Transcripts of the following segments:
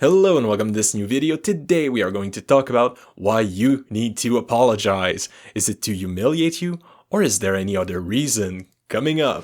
Hello and welcome to this new video. Today we are going to talk about why you need to apologize. Is it to humiliate you, or is there any other reason? Coming up.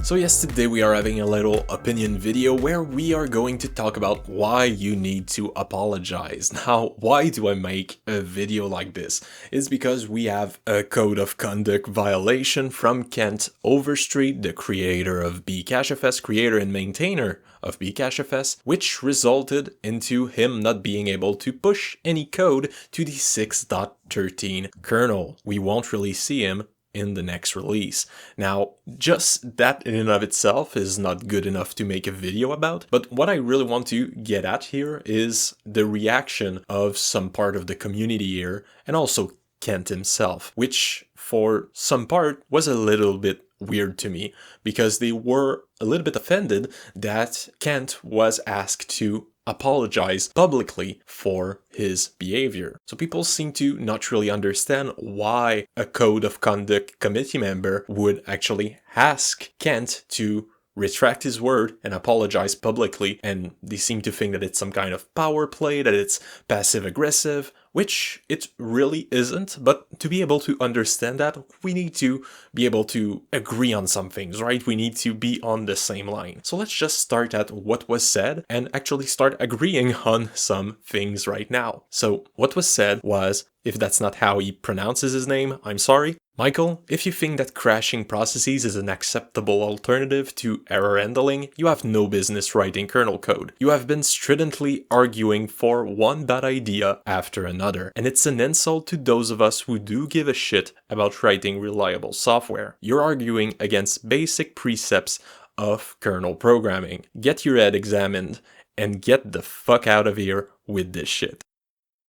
So yes, today we are having a little opinion video where we are going to talk about why you need to apologize. Now, why do I make a video like this? It's because we have a code of conduct violation from Kent Overstreet, the creator of Bcashfs, creator and maintainer of Bcashfs, which resulted into him not being able to push any code to the 6.13 kernel. We won't really see him in the next release. Now, just that in and of itself is not good enough to make a video about, but what I really want to get at here is the reaction of some part of the community here, and also Kent himself, which for some part was a little bit weird to me, because they were a little bit offended that Kent was asked to apologize publicly for his behavior. So people seem to not really understand why a code of conduct committee member would actually ask Kent to retract his word and apologize publicly, and they seem to think that it's some kind of power play, that it's passive aggressive, which it really isn't. But to be able to understand that, we need to be able to agree on some things, right? We need to be on the same line. So let's just start at what was said and actually start agreeing on some things right now. So what was said was, if that's not how he pronounces his name, I'm sorry. Michael, if you think that crashing processes is an acceptable alternative to error handling, you have no business writing kernel code. You have been stridently arguing for one bad idea after another, and it's an insult to those of us who do give a shit about writing reliable software. You're arguing against basic precepts of kernel programming. Get your head examined and get the fuck out of here with this shit.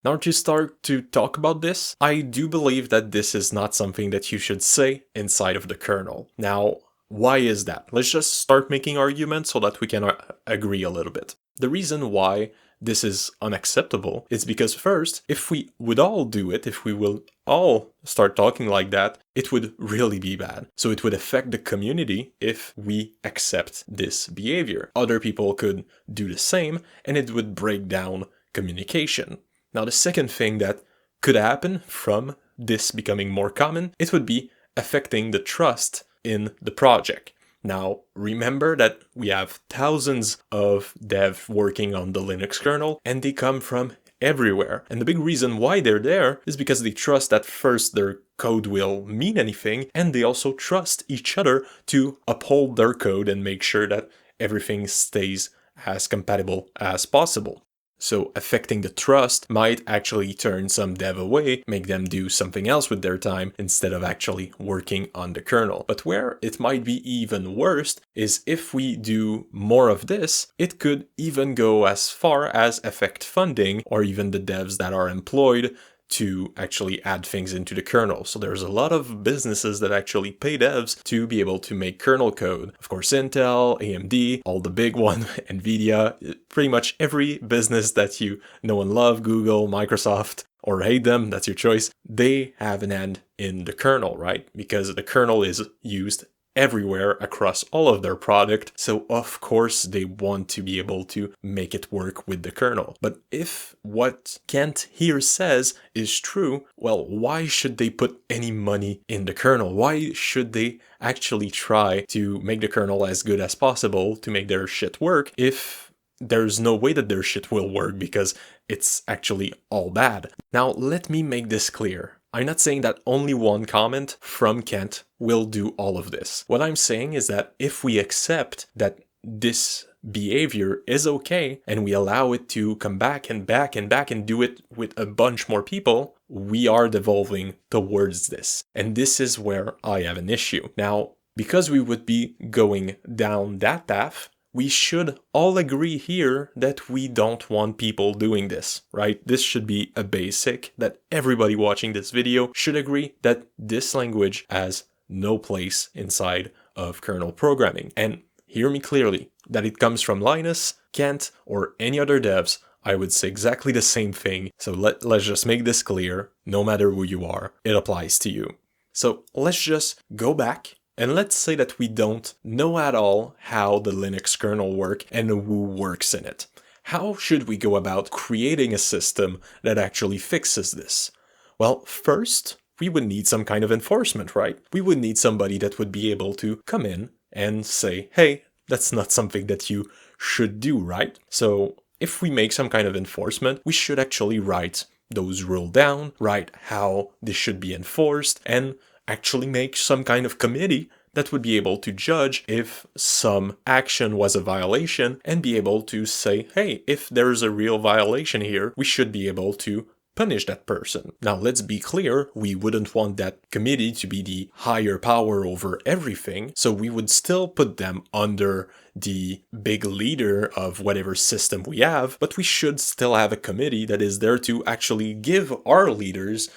Now, to start to talk about this, I do believe that this is not something that you should say inside of the kernel. Now, why is that? Let's just start making arguments so that we can agree a little bit. The reason why this is unacceptable is because first, if we would all do it, if we will all start talking like that, it would really be bad. So it would affect the community if we accept this behavior. Other people could do the same, and it would break down communication. Now, the second thing that could happen from this becoming more common, it would be affecting the trust in the project. Now, remember that we have thousands of devs working on the Linux kernel, and they come from everywhere. And the big reason why they're there is because they trust that first their code will mean anything, and they also trust each other to uphold their code and make sure that everything stays as compatible as possible. So affecting the trust might actually turn some dev away, make them do something else with their time instead of actually working on the kernel. But where it might be even worse is if we do more of this, it could even go as far as affect funding or even the devs that are employed to actually add things into the kernel. So there's a lot of businesses that actually pay devs to be able to make kernel code. Of course, Intel, AMD, all the big one, Nvidia, pretty much every business that you know and love, Google, Microsoft, or hate them, that's your choice. They have an hand in the kernel, right? Because the kernel is used everywhere across all of their product, so of course they want to be able to make it work with the kernel. But if what Kent here says is true, well, why should they put any money in the kernel? Why should they actually try to make the kernel as good as possible to make their shit work if there's no way that their shit will work because it's actually all bad? Now, let me make this clear. I'm not saying that only one comment from Kent will do all of this. What I'm saying is that if we accept that this behavior is okay and we allow it to come back and back and back and do it with a bunch more people, we are devolving towards this. And this is where I have an issue. Now, because we would be going down that path, we should all agree here that we don't want people doing this, right? This should be a basic that everybody watching this video should agree that this language has no place inside of kernel programming. And hear me clearly, that it comes from Linus, Kent, or any other devs, I would say exactly the same thing. So let's just make this clear, no matter who you are, it applies to you. So let's just go back and let's say that we don't know at all how the Linux kernel works and who works in it. How should we go about creating a system that actually fixes this? Well, first, we would need some kind of enforcement, right? We would need somebody that would be able to come in and say, hey, that's not something that you should do, right? So if we make some kind of enforcement, we should actually write those rules down, write how this should be enforced, and actually make some kind of committee that would be able to judge if some action was a violation and be able to say, hey, if there's a real violation here, we should be able to punish that person. Now, let's be clear, we wouldn't want that committee to be the higher power over everything, so we would still put them under the big leader of whatever system we have, but we should still have a committee that is there to actually give our leaders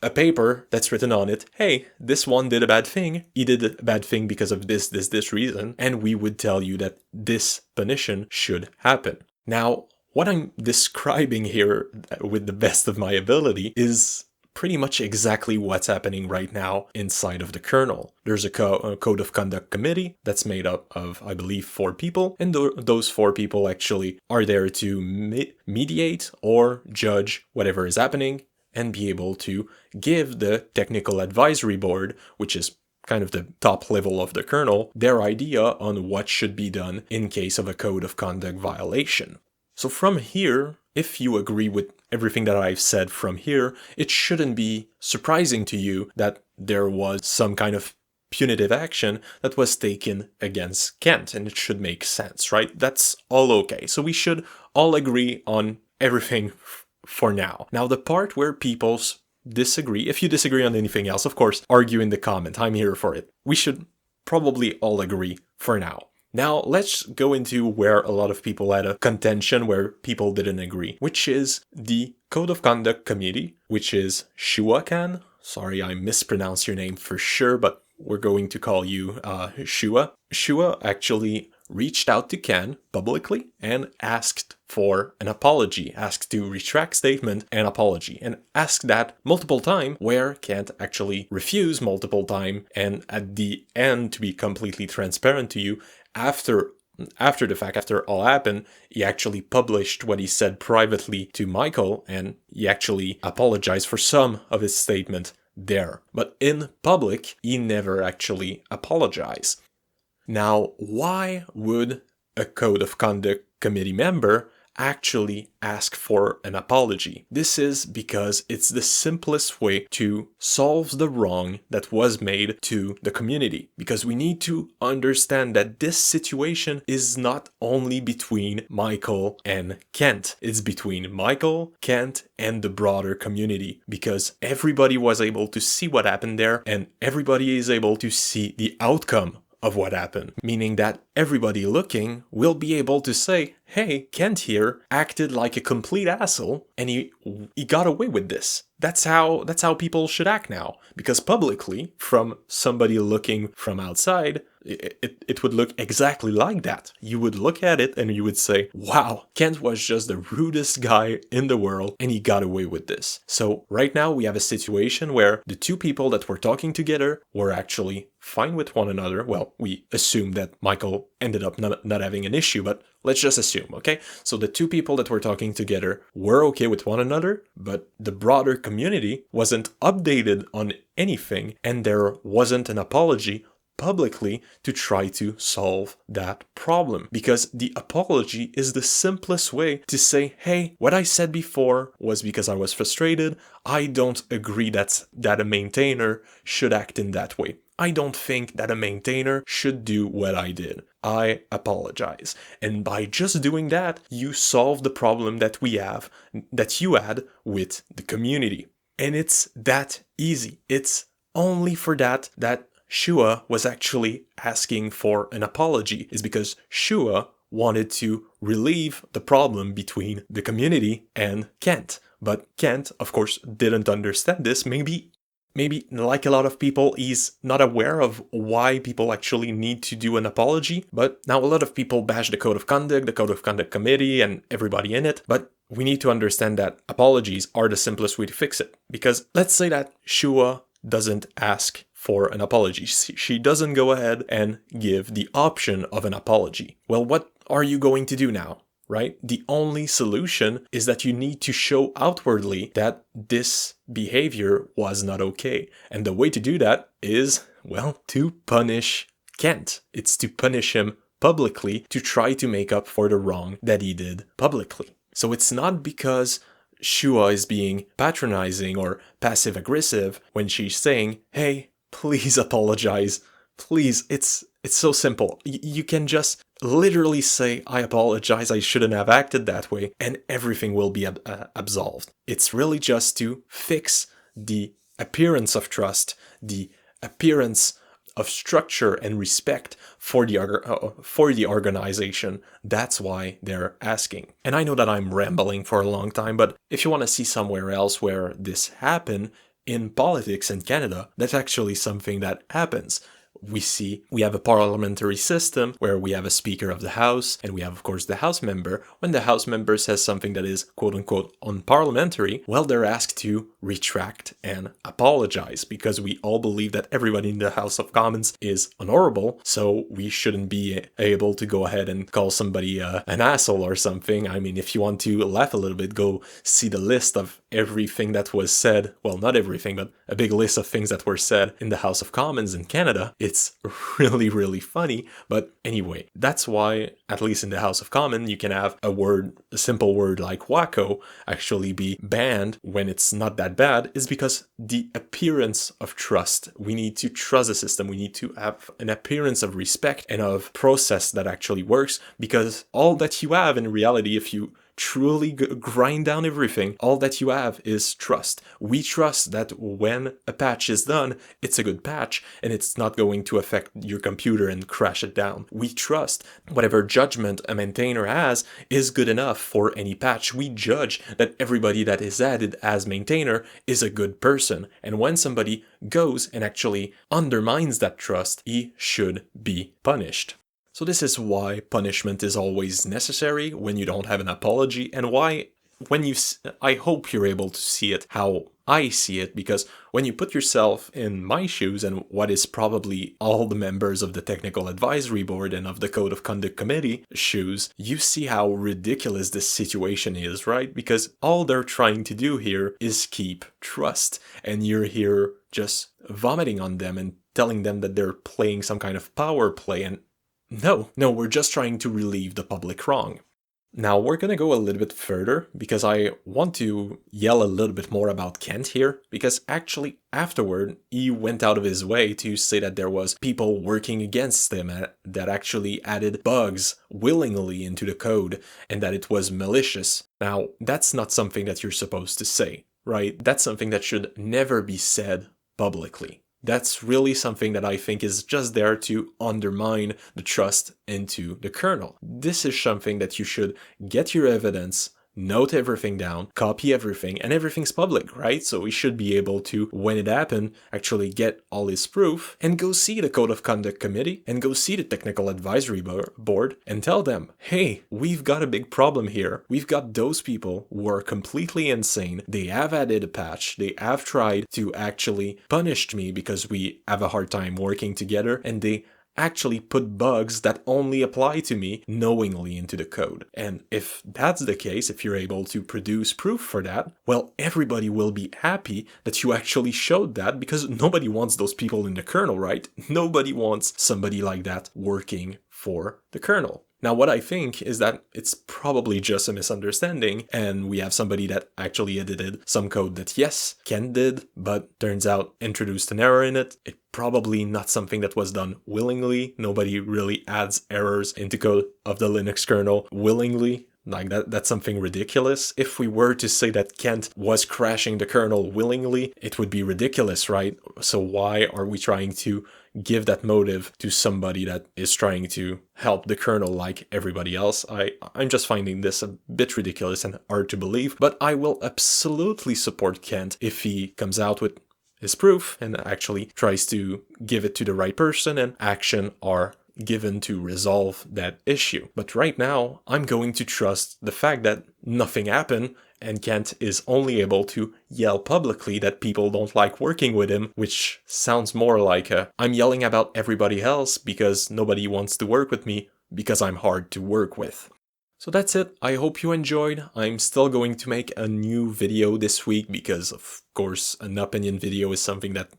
a paper that's written on it, hey, this one did a bad thing, he did a bad thing because of this reason, and we would tell you that this punition should happen. Now, what I'm describing here with the best of my ability is pretty much exactly what's happening right now inside of the kernel. There's a code of conduct committee that's made up of, I believe, 4 people, and those 4 people actually are there to mediate or judge whatever is happening and be able to give the technical advisory board, which is kind of the top level of the kernel, their idea on what should be done in case of a code of conduct violation. So from here, if you agree with everything that I've said from here, it shouldn't be surprising to you that there was some kind of punitive action that was taken against Kent, and it should make sense, right? That's all okay. So we should all agree on everything for now. Now, the part where people disagree, if you disagree on anything else, of course, argue in the comment. I'm here for it. We should probably all agree for now. Now, let's go into where a lot of people had a contention, where people didn't agree, which is the Code of Conduct Committee, which is Shua-kan. Sorry, I mispronounced your name for sure, but we're going to call you Shua. Shua actually reached out to Ken publicly and asked for an apology, asked to retract statement and apology, and asked that multiple times, where Kent actually refused multiple times, and at the end, to be completely transparent to you, after the fact, after all happened, he actually published what he said privately to Michael, and he actually apologized for some of his statement there. But in public, he never actually apologized. Now, why would a Code of Conduct Committee member actually ask for an apology? This is because it's the simplest way to solve the wrong that was made to the community. Because we need to understand that this situation is not only between Michael and Kent. It's between Michael, Kent, and the broader community. Because everybody was able to see what happened there, and everybody is able to see the outcome of what happened, meaning that everybody looking will be able to say, hey, Kent here acted like a complete asshole and he got away with this. That's how people should act now, because publicly, from somebody looking from outside, it would look exactly like that. You would look at it and you would say, wow, Kent was just the rudest guy in the world and he got away with this. So right now we have a situation where the 2 people that were talking together were actually fine with one another. Well, we assume that Michael ended up not having an issue, but let's just assume, okay? So the 2 people that were talking together were okay with one another, but the broader community wasn't updated on anything, and there wasn't an apology publicly to try to solve that problem. Because the apology is the simplest way to say, hey, what I said before was because I was frustrated. I don't agree that a maintainer should act in that way. I don't think that a maintainer should do what I did. I apologize. And by just doing that, you solve the problem that you had with the community. And it's that easy. It's only for that Shua was actually asking for an apology, is because Shua wanted to relieve the problem between the community and Kent. But Kent, of course, didn't understand this. Maybe like a lot of people, he's not aware of why people actually need to do an apology. But now a lot of people bash the Code of Conduct, the Code of Conduct Committee, and everybody in it. But we need to understand that apologies are the simplest way to fix it. Because let's say that Shua doesn't ask for an apology. She doesn't go ahead and give the option of an apology. Well, what are you going to do now? Right? The only solution is that you need to show outwardly that this behavior was not okay. And the way to do that is, well, to punish Kent. It's to punish him publicly to try to make up for the wrong that he did publicly. So it's not because Shua is being patronizing or passive aggressive when she's saying, hey, please apologize. Please, it's so simple. You can just literally say, I apologize, I shouldn't have acted that way, and everything will be absolved. It's really just to fix the appearance of trust, the appearance of structure and respect for the organization. That's why they're asking. And I know that I'm rambling for a long time, but if you want to see somewhere else where this happened, in politics in Canada, that's actually something that happens. We have a parliamentary system where we have a Speaker of the House, and we have, of course, the House member. When the House member says something that is quote-unquote unparliamentary, well, they're asked to retract and apologize, because we all believe that everybody in the House of Commons is honorable, so we shouldn't be able to go ahead and call somebody an asshole or something. I mean, if you want to laugh a little bit, go see the list of everything that was said. Well, not everything, but a big list of things that were said in the House of Commons in Canada. It's really, really funny. But anyway, that's why, at least in the House of Commons, you can have a simple word like wacko actually be banned when it's not that bad, is because the appearance of trust. We need to trust the system. We need to have an appearance of respect and of process that actually works, because all that you have in reality, if you truly grind down everything, all that you have is trust. We trust that when a patch is done, it's a good patch and it's not going to affect your computer and crash it down. We trust whatever judgment a maintainer has is good enough for any patch. We judge that everybody that is added as maintainer is a good person, and when somebody goes and actually undermines that trust, he should be punished. So this is why punishment is always necessary when you don't have an apology, and why I hope you're able to see it how I see it, because when you put yourself in my shoes and what is probably all the members of the Technical Advisory Board and of the Code of Conduct Committee shoes, you see how ridiculous this situation is, right? Because all they're trying to do here is keep trust, and you're here just vomiting on them and telling them that they're playing some kind of power play, and no, we're just trying to relieve the public wrong. Now, we're gonna go a little bit further, because I want to yell a little bit more about Kent here, because actually afterward, he went out of his way to say that there was people working against him that actually added bugs willingly into the code, and that it was malicious. Now, that's not something that you're supposed to say, right? That's something that should never be said publicly. That's really something that I think is just there to undermine the trust into the kernel. This is something that you should get your evidence, note everything down, copy everything, and everything's public, right? So we should be able to, when it happened, actually get all his proof and go see the Code of Conduct Committee and go see the Technical Advisory Board and tell them, hey, we've got a big problem here. We've got those people who are completely insane. They have added a patch. They have tried to actually punish me because we have a hard time working together, and they actually put bugs that only apply to me knowingly into the code. And if that's the case, if you're able to produce proof for that, well, everybody will be happy that you actually showed that, because nobody wants those people in the kernel, right? Nobody wants somebody like that working for the kernel. Now, what I think is that it's probably just a misunderstanding, and we have somebody that actually edited some code that, yes, Ken did, but turns out introduced an error in it. It's probably not something that was done willingly. Nobody really adds errors into code of the Linux kernel willingly. Like that's something ridiculous. If we were to say that Kent was crashing the kernel willingly, it would be ridiculous, right? So why are we trying to give that motive to somebody that is trying to help the kernel like everybody else? I'm just finding this a bit ridiculous and hard to believe, but I will absolutely support Kent if he comes out with his proof and actually tries to give it to the right person and action are given to resolve that issue. But right now, I'm going to trust the fact that nothing happened and Kent is only able to yell publicly that people don't like working with him, which sounds more like I'm yelling about everybody else because nobody wants to work with me because I'm hard to work with. So that's it. I hope you enjoyed. I'm still going to make a new video this week because, of course, an opinion video is something that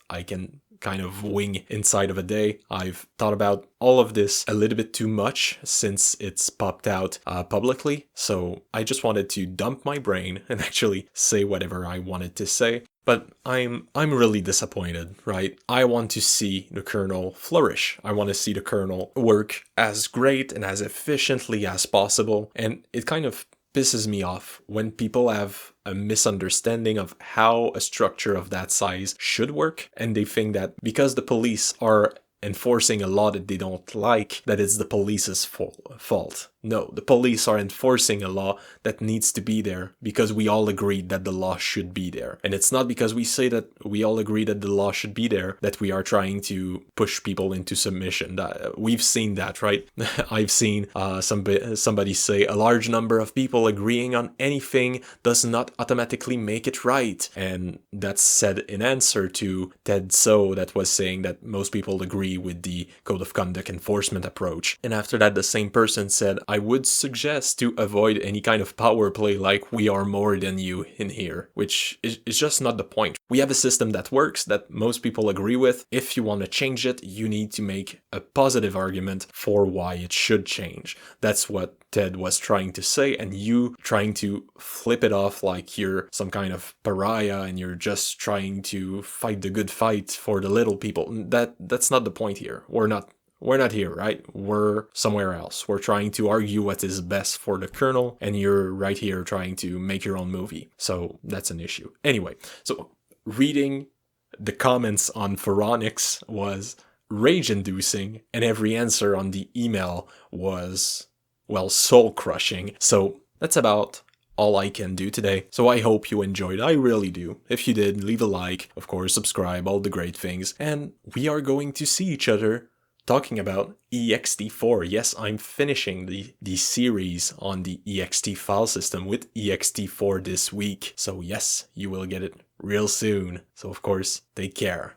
I can kind of wing inside of a day. I've thought about all of this a little bit too much since it's popped out publicly, so I just wanted to dump my brain and actually say whatever I wanted to say. But I'm really disappointed, right? I want to see the kernel flourish. I want to see the kernel work as great and as efficiently as possible, and it kind of pisses me off when people have a misunderstanding of how a structure of that size should work, and they think that because the police are enforcing a law that they don't like, that it's the police's fault. No, the police are enforcing a law that needs to be there because we all agreed that the law should be there. And it's not because we say that we all agree that the law should be there that we are trying to push people into submission. We've seen that, right? I've seen somebody say a large number of people agreeing on anything does not automatically make it right. And that's said in answer to Ted So that was saying that most people agree with the code of conduct enforcement approach. And after that, the same person said, I would suggest to avoid any kind of power play like we are more than you in here, which is just not the point. We have a system that works, that most people agree with. If you want to change it, you need to make a positive argument for why it should change. That's what Ted was trying to say, and you trying to flip it off like you're some kind of pariah and you're just trying to fight the good fight for the little people. That's not the point here. We're not here, right? We're somewhere else. We're trying to argue what is best for the kernel, and you're right here trying to make your own movie. So that's an issue. Anyway, so reading the comments on Phoronix was rage-inducing, and every answer on the email was, well, soul-crushing. So that's about all I can do today. So I hope you enjoyed. I really do. If you did, leave a like, of course, subscribe, all the great things. And we are going to see each other talking about ext4. Yes, I'm finishing the series on the ext file system with ext4 this week. So yes, you will get it real soon. So of course, take care.